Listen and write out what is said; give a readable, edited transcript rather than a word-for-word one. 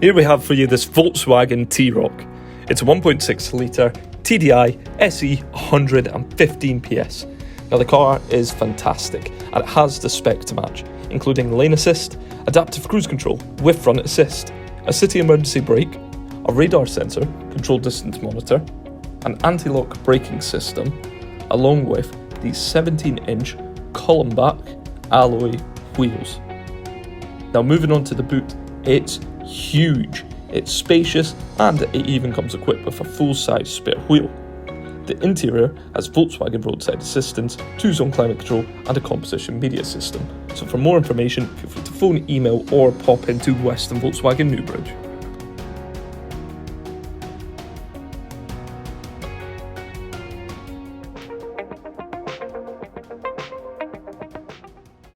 Here we have for you this Volkswagen T-Roc. It's a 1.6 litre TDI SE 115 PS. Now the car is fantastic and it has the spec to match, including lane assist, adaptive cruise control with front assist, a city emergency brake, a radar sensor, control distance monitor, an anti-lock braking system, along with these 17-inch Kulmbach alloy wheels. Now moving on to the boot, it's huge, it's spacious, and it even comes equipped with a full-size spare wheel. The interior has Volkswagen Roadside Assistance, 2-zone climate control, and a composition media system. So for more information, feel free to phone, email, or pop into Western Volkswagen Newbridge.